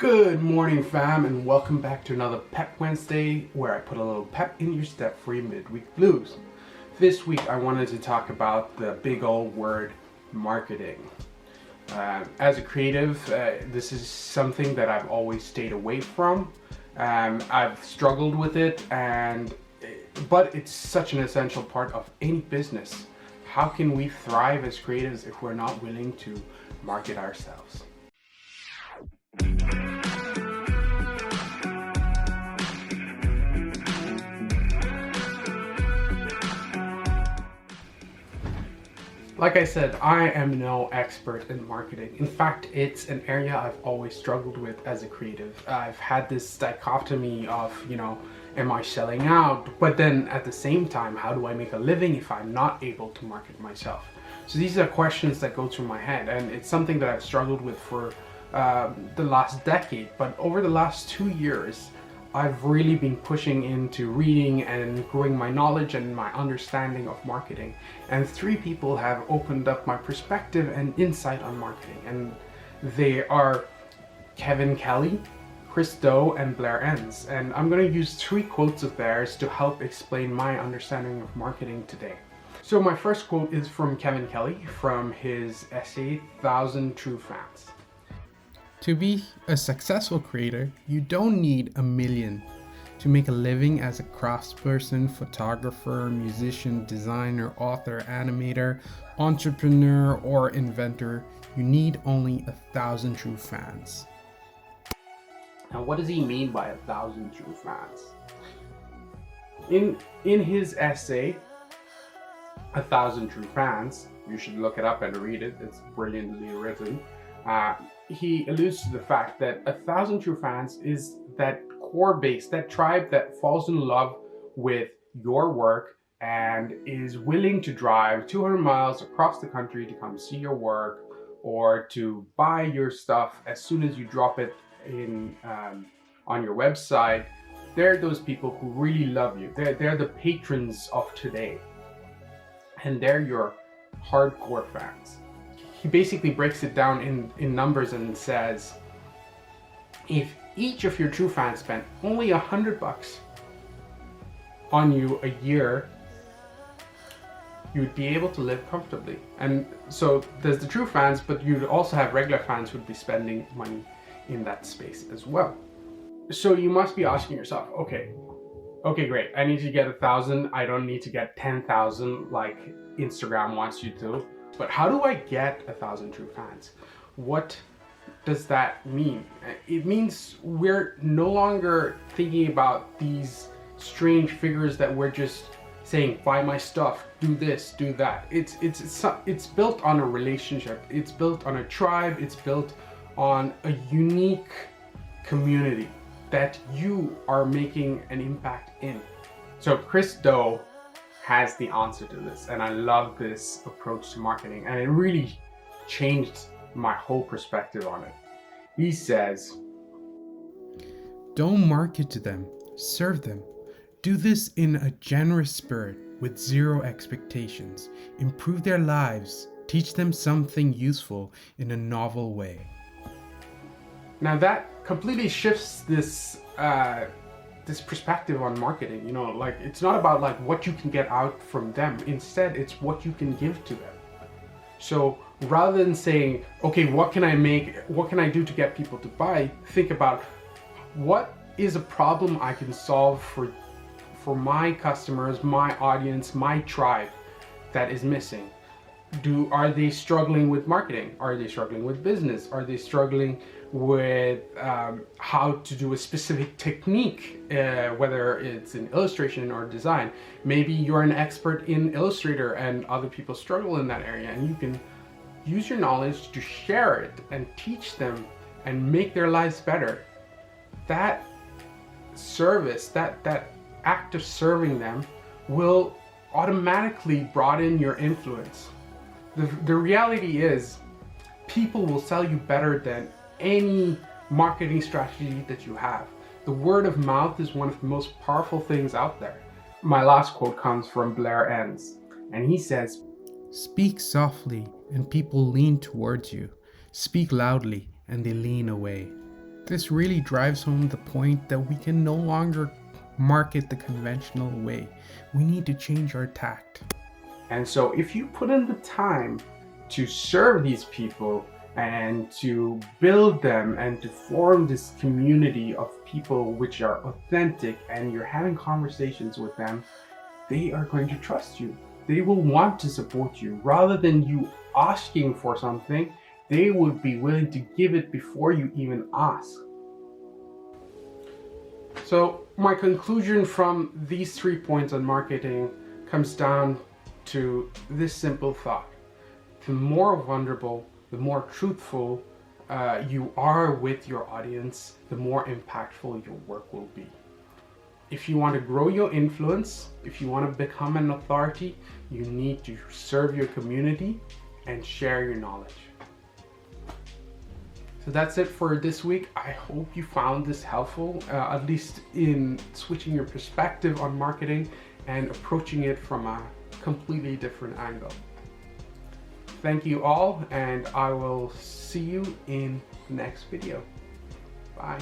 Good morning, fam, and welcome back to another Pep Wednesday where I put a little pep in your step for your midweek blues. This week I wanted to talk about the big old word marketing. As a creative, this is something that I've always stayed away from. I've struggled with it, but it's such an essential part of any business. How can we thrive as creatives if we're not willing to market ourselves? Like I said, I am no expert in marketing. In fact, it's an area I've always struggled with as a creative. I've had this dichotomy of, am I selling out? But then at the same time, how do I make a living if I'm not able to market myself? So these are questions that go through my head, and it's something that I've struggled with for the last decade. But over the last 2 years, I've really been pushing into reading and growing my knowledge and my understanding of marketing. And 3 people have opened up my perspective and insight on marketing. And they are Kevin Kelly, Chris Do, and Blair Enns. And I'm going to use 3 quotes of theirs to help explain my understanding of marketing today. So my first quote is from Kevin Kelly from his essay, 1,000 True Fans. To be a successful creator, you don't need a million. To make a living as a craftsperson, photographer, musician, designer, author, animator, entrepreneur, or inventor, you need only 1,000 true fans. Now, what does he mean by 1,000 true fans? In his essay, 1,000 True Fans, you should look it up and read it, it's brilliantly written. He alludes to the fact that 1,000 true fans is that core base, that tribe that falls in love with your work and is willing to drive 200 miles across the country to come see your work or to buy your stuff as soon as you drop it in on your website. They're those people who really love you. They're the patrons of today, and they're your hardcore fans. He basically breaks it down in numbers and says, if each of your true fans spent only $100 on you a year, you would be able to live comfortably. And so there's the true fans, but you'd also have regular fans who'd be spending money in that space as well. So you must be asking yourself, okay, great. I need to get 1,000. I don't need to get 10,000 like Instagram wants you to. But how do I get 1,000 true fans? What does that mean? It means we're no longer thinking about these strange figures that we're just saying, buy my stuff, do this, do that. It's built on a relationship. It's built on a tribe. It's built on a unique community that you are making an impact in. So Chris Do has the answer to this, and I love this approach to marketing, and it really changed my whole perspective on it. He says, don't market to them, serve them. Do this in a generous spirit with 0 expectations. Improve their lives, teach them something useful in a novel way. Now that completely shifts this perspective on marketing. It's not about what you can get out from them. Instead, it's what you can give to them. So rather than saying, okay, what can I do to get people to buy, think about what is a problem I can solve for my customers, my audience, my tribe that is missing. Are they struggling with marketing? Are they struggling with business? Are they struggling with how to do a specific technique, whether it's in illustration or design? Maybe you're an expert in Illustrator and other people struggle in that area, and you can use your knowledge to share it and teach them and make their lives better. That service, that act of serving them will automatically broaden your influence. The reality is, people will sell you better than any marketing strategy that you have. The word of mouth is one of the most powerful things out there. My last quote comes from Blair Enns, and he says, speak softly and people lean towards you. Speak loudly and they lean away. This really drives home the point that we can no longer market the conventional way. We need to change our tact. And so if you put in the time to serve these people and to build them and to form this community of people which are authentic, and you're having conversations with them, they are going to trust you. They will want to support you. Rather than you asking for something, they would be willing to give it before you even ask. So my conclusion from these 3 points on marketing comes down to this simple thought. The more vulnerable, the more truthful you are with your audience, the more impactful your work will be. If you want to grow your influence, if you want to become an authority, you need to serve your community and share your knowledge. So that's it for this week. I hope you found this helpful, at least in switching your perspective on marketing and approaching it from a completely different angle. Thank you all, and I will see you in the next video. Bye.